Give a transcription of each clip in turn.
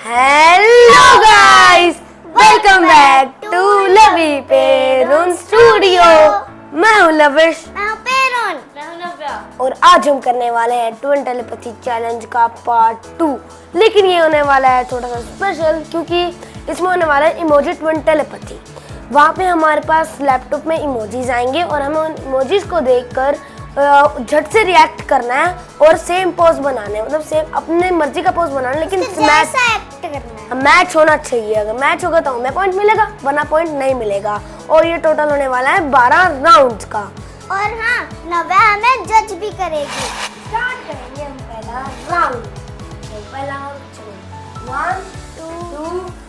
Hello guys, welcome back to लवी पेरून studio. मैं हूँ लविश, मैं हूँ पेरून, मैं हूँ नव्या। और आज हम करने वाले हैं ट्विन टेलीपैथी चैलेंज का पार्ट 2। लेकिन ये होने वाला है थोड़ा सा स्पेशल, क्योंकि इसमें होने वाला है इमोजी ट्विन टेलीपैथी। वहाँ पे हमारे पास लैपटॉप में इमोजीज आएंगे और हमें उन इमोजीज को देखकर झट से रिएक्ट करना है और सेम पोज बनाने हैं, मतलब सेम अपने मर्जी का पोज बनाना है, लेकिन जैसा एक्ट करना है। मैच होना चाहिए। अगर मैच होगा तो हमें पॉइंट मिलेगा, वरना पॉइंट नहीं मिलेगा। और ये टोटल होने वाला है 12 राउंड्स का। और हाँ, नव्या हमें जज भी करेगी। स्टार्ट करेंगे हम पहला राउंड। तो पहला राउंड चलो 1 2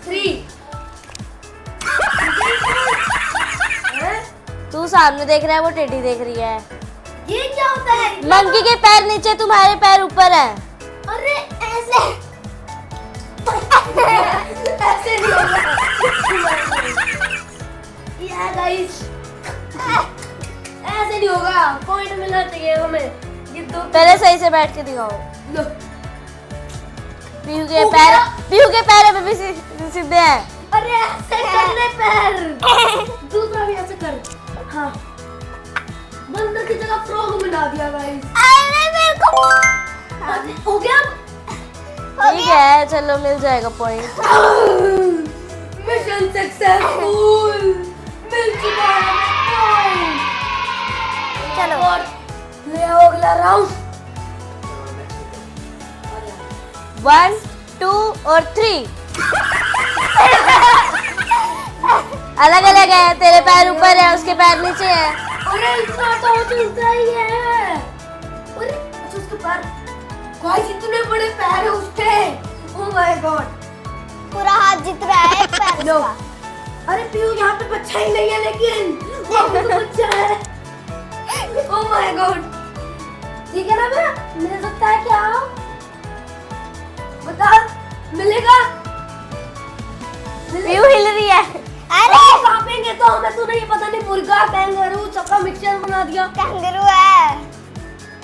3। तू सामने देख रहा है, वो टेढ़ी देख रही है। ये क्या होता है? मंकी के पैर नीचे, तुम्हारे पैर ऊपर है। अरे ऐसे ऐसे नहीं होगा। या गाइस, ऐसे नहीं होगा। पॉइंट मिलना चाहिए हमें। ये दो पहले सही से बैठ के दिखाओ। लो। पीहू के पैर अभी भी सीधे हैं। अरे ऐसे करने पैर। दूसरा भी ऐसे कर। हाँ, बंदर की जगह फ्रॉग बना दिया गाइस। अरे मेरे को हो गया। ठीक है, चलो मिल जाएगा पॉइंट। Mission successful. मिल चुका है पॉइंट। चलो और ले आओ अगला राउंड। 1 2 और 3 अलग अलग है। तेरे पैर ऊपर है, उसके पैर नीचे है। अरे इतना तो चलता ही है। अरे अच्छा, उसके पैर गाइस, इतने बड़े पैर है उसके। ओह माय गॉड, पूरा हाथ जीत रहा है एक पैर लो। का। अरे पीयू, यहाँ पे बच्चा ही नहीं है, लेकिन वहाँ पे तो बच्चा है। ओह माय गॉड, ठीक है ना? मेरा मिल सकता है क्या? बता, मिलेगा? पीहू हिल रही है। अरे कांपेंगे तो हमें तो नहीं पता। नहीं, मुर्गा कैंगरू सबका मिक्सचर बना दिया। कैंगरू है।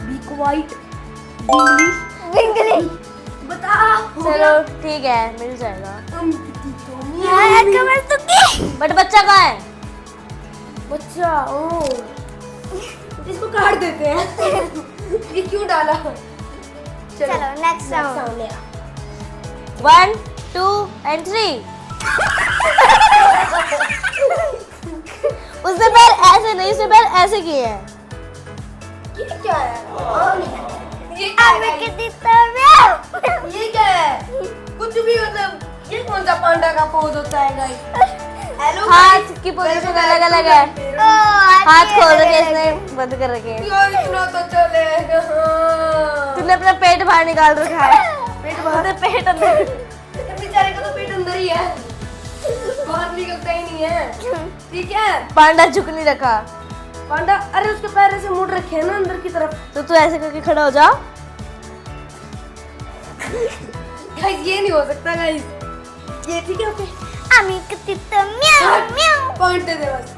बी क्वाइट इंग्लिश बिंगली। बता। हो चलो गया? ठीक है, मिल जाएगा। यार कमर तो की। बट बच्चा कहाँ है? बच्चा, ओ इसको काट देते हैं। ये क्यों डाला? चलो नेक्स्ट राउंड। सामने आ। 1 2 and 3 उसने पैर ऐसे नहीं, उसने पैर ऐसे किए हैं। ये क्या है? ये क्या अब है? कितनी तवे। ये क्या है? कुछ भी, मतलब ये कौन सा पांडा का पोज होता है गाइस? हेलो, हाथ की पोजीशन अलग अलग है। हाथ खोल रखे, इसने बंद कर रखे हैं। यार इतना तो चलेगा। तूने अपना पेट बाहर निकाल रखा है। पेट बाहर, पेट अंदर। बेचारे का तो पेट अंदर ही है, बाहर निकलता ही नहीं है। ठीक है, पांडा झुक नहीं रखा। पांडा, अरे उसके पैर ऐसे मुड़ रखे हैं ना अंदर की तरफ। तो तू ऐसे करके खड़ा हो जा। गाइस ये नहीं हो सकता गाइस। ये ठीक है, ओके। আমি कितनी तो म्याऊ म्याऊ। पॉइंट दे दे बस।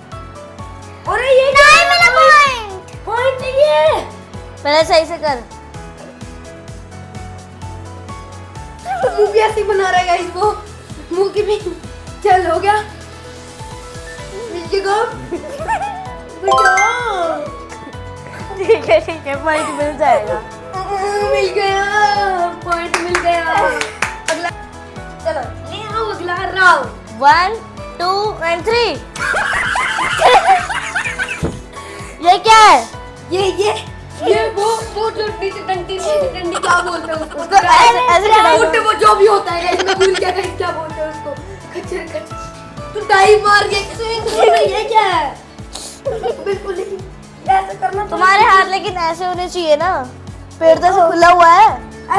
अरे ये नहीं मिला पॉइंट। पॉइंट चाहिए। पहले सही से कर। मुंह भी ऐसे बना रहा है गाइस वो। मुंह की भी। चल हो गया। नीचे गो। ठीक है, पॉइंट मिल जाएगा। मिल गया, पॉइंट मिल गया। अगला, चलो ले आओ अगला राउंड। 1 2 and 3 ये क्या है? ये वो जो नीचे डंडी क्या बोलते हैं उसको? उसको ऐसे खड़ा हो। वो जो भी होता है गाइस, मैं भूल गया गाइस क्या बोलते हैं उसको। खच्चर खच्चर। तू डाइव मार के ये क्या है? बिल्कुल नहीं, ऐसे करना। तुम्हारे हाथ लेकिन ऐसे होने चाहिए ना, पेड़ तो ऐसे खुला हुआ है।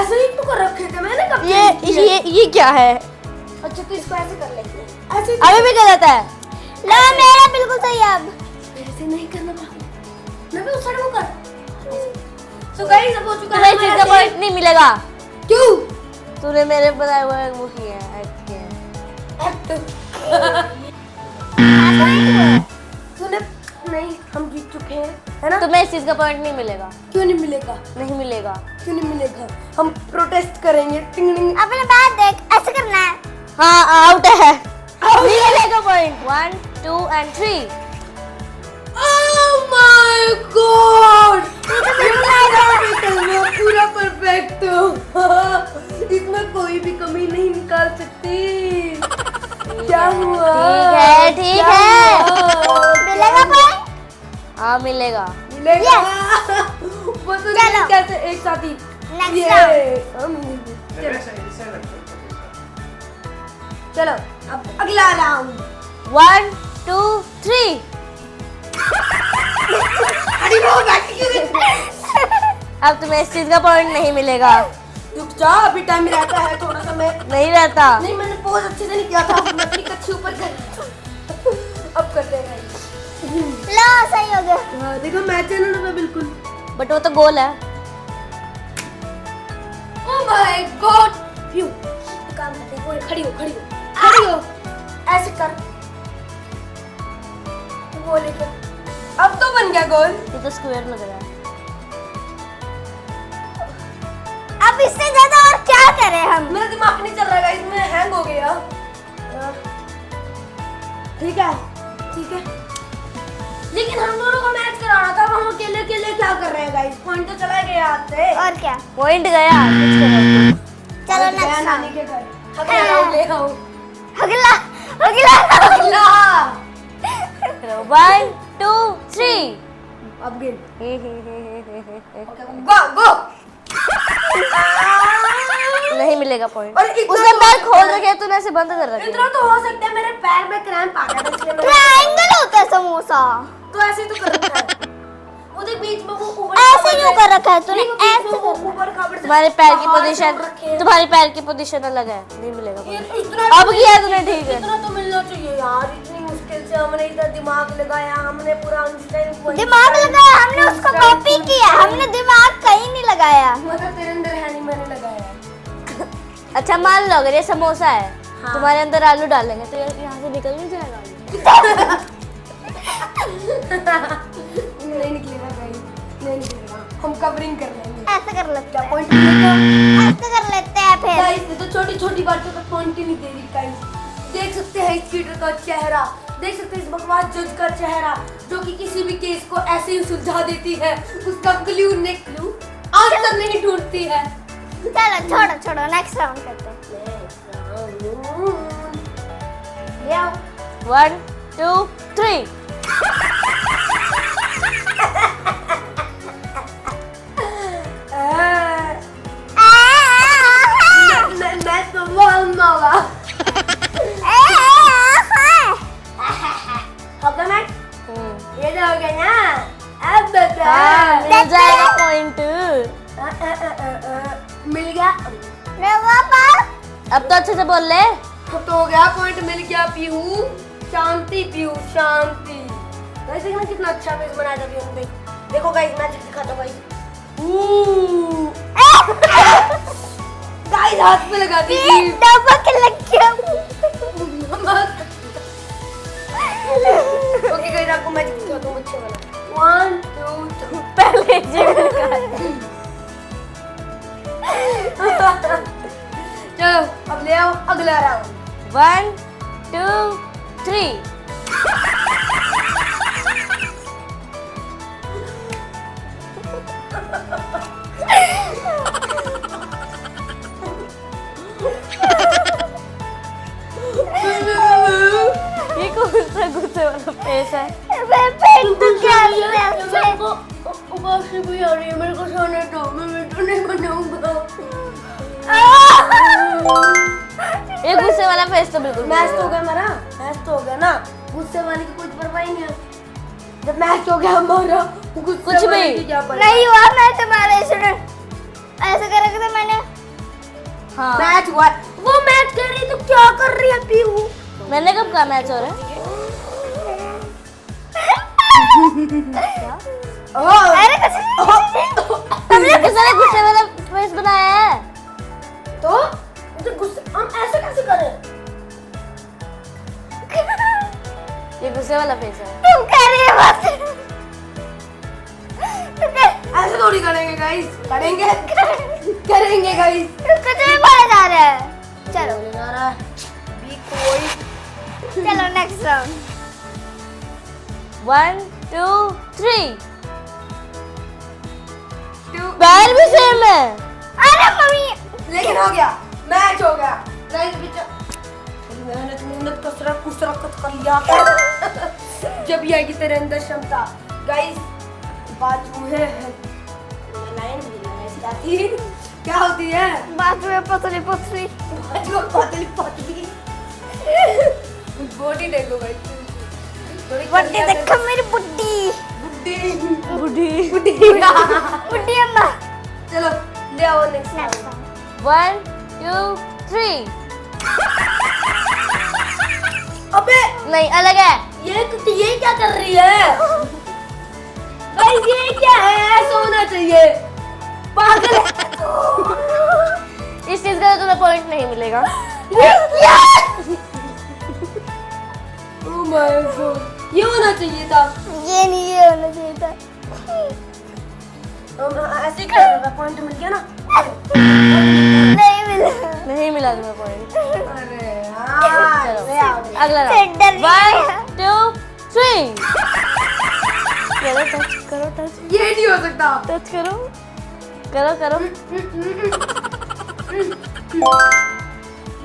ऐसे ही तो कर रखे थे मैंने कब? ये क्या है? अच्छा, तो इसको ऐसे कर लेंगे। ऐसे अभी भी गलत है। ला मेरा बिल्कुल सही है। अब ऐसे नहीं करना पाऊंगा। मैं भी उस साइड को कर। सो गाइस, अब हो चुका तुम्हें है इस चीज का हमारा पॉइंट नहीं मिलेगा। क्यों? तूने मेरे बताए हुए वो किया है, एक्ट किया है। तूने नहीं, हम जीत चुके हैं, है ना? तुम्हें इस चीज का पॉइंट नहीं मिलेगा। क्यों नहीं मिलेगा? नहीं मिलेगा। क्यों नहीं मिलेगा? हम प्रोटेस्ट करेंगे। टिंग टिंग। अपने बात देख, ऐसे करना है। हाँ आउट है। नहीं मिलेगा point. 1 2 and 3। Oh my God! मैं पूरा परफेक्ट हूँ। इसमें कोई भी कमी नहीं निकाल सकती। क्या हुआ? ठीक है। मिलेगा पॉइंट? हाँ मिलेगा। मिलेगा। वो तो नहीं कैसे एक साथ ही। Next round. चलो अब अगला राउंड। 1 2 3। अरे वो बैठी क्यों? अब तुम्हें इस चीज का पॉइंट नहीं मिलेगा। रुक जा, अभी टाइम रहता है थोड़ा सा। मैं नहीं रहता। नहीं, मैंने बहुत अच्छे से नहीं किया था। मैं अपनी कच्ची ऊपर कर। अब करते हैं। लो सही हो गया। हाँ देखो मैच है ना बिल्कुल। बट वो तो गोल है। Oh my God. प्यू काम करते हैं। खड़ी हो खड़ी हो खड़ी हो। ऐसे कर। वो लेके अब तो बन गया गोल। ये तो स्क्वायर लग रहा है। अब इससे ज्यादा और क्या करें हम? मेरा दिमाग नहीं चल रहा है, इसमें हैंग हो गया। ठीक है ठीक है, लेकिन हम दोनों को मैच कराना था। हम अकेले अकेले क्या कर रहे हैं गाइस? पॉइंट तो चला गया हाथ से। और क्या? पॉइंट गया। कुछ करो। चलो गया नेक्स्ट नानी राउंड। के घर। अगला राउंड ले आओ। अगला अगला अगला 1 2 3। अब गेम। गो गो। नहीं मिलेगा पॉइंट। और इतना उसने तो पैर हो खोल सकता है। रखे, तूने ऐसे बंद कर रखे। इतना तो हो सकता है मेरे पैर में क्रैम्प आ गया था, इसलिए मैंने ट्रायंगल होता है समोसा। तो ऐसे ही तो कर रखा है। वो देख बीच में वो ऊपर ऐसे क्यों कर रखा है तूने? ऐसे कर। ऊपर खबर से तुम्हारे पैर की पहाड़ पोजीशन, छोड़ रखे हैं। तुम्हारी पैर की पोजीशन अलग है। नहीं मिलेगा ये point। इतना अब किया तूने, ठीक है। इतना तो मिलना चाहिए यार। इतनी मुश्किल से हमने इधर दिमाग लगाया। हमने पूरा आइंस्टाइन को दिमाग लगाया हमने, उसको कॉपी किया हमने। दिमाग कहीं नहीं लगाया। मतलब तेरे अंदर है नहीं, मैंने लगाया है। अच्छा मान लो अगर ये समोसा है, हाँ। तुम्हारे अंदर आलू डालेंगे तो ये यहाँ से निकल नहीं जाएगा आलू। नहीं निकलेगा गाइस, नहीं निकलेगा। हम कवरिंग कर लेंगे। ऐसे कर लेते क्या हैं। पॉइंट मिलेगा? ऐसे कर लेते हैं फिर। गाइस ये तो छोटी छोटी बातों का पॉइंट ही नहीं दे रही गाइस। देख सकते हैं इस चीटर का चेहरा, देख सकते हैं इस बकवास जज का चेहरा, जो कि किसी भी केस को ऐसे ही सुलझा देती है। उसका क्लू आंसर नहीं ढूंढती है। चलो छोड़ो छोड़ो, नेक्स्ट राउंड करते हैं। ले आओ। 1 2 3। मैं तो बहुत मावा। हो गया मैच? ये तो हो गया ना। अब बता। हाँ, मिल जाएगा पॉइंट। मिल गया। अब तो अच्छे से बोल ले। अब तो हो गया, पॉइंट मिल गया। पीहू शांति, पीहू शांति। वैसे कि मैं कितना अच्छा फेस बनाया था पीहू ने। देखो गाइस मैं दिखाता हूं गाइस। गाइस हाथ पे लगा दी। डबक लग गया। ओके गाइस आपको मैं दिखाता हूं अच्छे वाला। 1 2 3। पहले जीवन का। चलो अब ले आओ अगला राउंड। 1 2 3। ये कौन सा गुस्से वाला फेस है? मैं पेंटू कैसे? उबासी भी आ रही है मेरे को। सोने दो, मैं वीडियो नहीं बनाऊंगा। ये गुस्से वाला फेस तो बिल्कुल मैच तो हो गया हमारा। मैच तो हो गया ना। गुस्से वाले की कुछ परवाह ही नहीं है। जब मैच हो गया हमारा, गुस्से कुछ वाले भी की क्या परवाह। नहीं हुआ। मैं तुम्हारे स्टूडेंट ऐसे करेंगे तो मैंने। हाँ। मैच हुआ। वो मैच कर रही तो क्या कर रही है पीहू? मैंने कब कहा मैच हो रहा है? अरे कुछ नहीं। तुमने किसने गुस्से वाला फेस बनाया है? तो मुझे गुस्से हम ऐसे कैसे करें? ये गुस्से वाला फेस है। तुम कर रही हो बात। ऐसे थोड़ी करेंगे गाइस। करेंगे करेंगे गाइस। कुछ भी बोला जा रहा है। चलो बोले जा रहा है। पाएगी कोई। चलो नेक्स्ट राउंड। 1 2 3 पैर भी सेम है। अरे मम्मी लेकिन हो गया, मैच हो गया। गाइस मेहनत कसरत कर लिया जब ये आएगी तेरे अंदर क्षमता। गाइस बात वो है लाइन ऐसी क्या होती है? बात में पतली पतली पतली पतली बॉडी देखो भाई, बुड्ढी देखो मेरी बुड्ढी बुड्ढी बुढ़ी। बुड्ढी बुड्ढी अम्मा। चलो ले आओ नेक्स्ट। 1 2 3 अबे नहीं अलग है। ये क्या कर रही है? गाइस ये क्या है? ऐसा होना चाहिए, पागल है। इस चीज का तो तुम्हें पॉइंट नहीं मिलेगा। ओह माय गॉड, ये होना चाहिए था। ये नहीं, ये होना चाहिए था। ऐसे ही कर रहा, पॉइंट मिल गया ना। नहीं मिला। नहीं मिला तुम्हें पॉइंट। अरे यार, चलो ले आओ। अगला से डर रही 1 2 3 करो टच ये नहीं हो सकता। टच करो करो करो।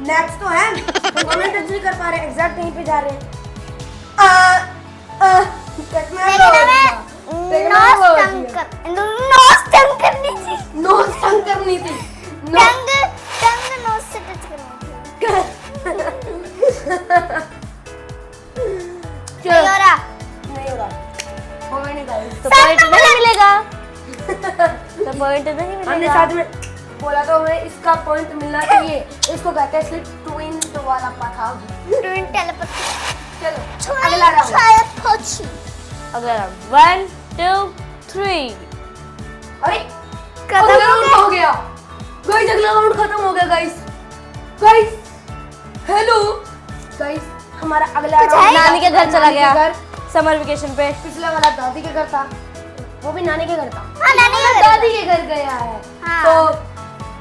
नेक्स्ट तो है, कमेंट टच नहीं कर पा रहे, एग्जैक्ट यहीं पे जा रहे हैं। नोस टंग करनी थी। नोज टंग करनी थी। टंग टंग नोस से टच करनी थी। नहीं हो रहा। नहीं हो रहा, होगा नहीं गाइस। तो पॉइंट नहीं मिलेगा। तो पॉइंट नहीं हमने मिलेगा। साथ में बोला तो हमें इसका पॉइंट मिलना चाहिए। इसको कहते हैं स्लिप ट्विन वाला पठाव। Twin telepathy. चलो अगला राउंड। शायद पहुंची। अगला 1 2 3 अरे खत्म अगला हो राउंड गया। हो गया गाइस, अगला राउंड खत्म हो गया गाइस। गाइस हेलो गाइस, हमारा अगला कुछ है? राउंड नानी के घर चला गया घर। समर वेकेशन पे। पिछला वाला दादी के घर था, वो भी नानी के घर था। हाँ, नानी के घर। दादी के घर गया है। हाँ। तो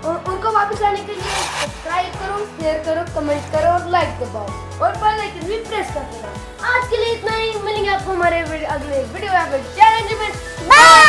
उनको वापस लाने के लिए सब्सक्राइब करो, शेयर करो, कमेंट करो और लाइक दबाओ और बेल आइकन भी प्रेस कर देना। आज के लिए इतना ही, मिलेंगे आपको हमारे अगले वीडियो या फिर चैलेंज में। बाय।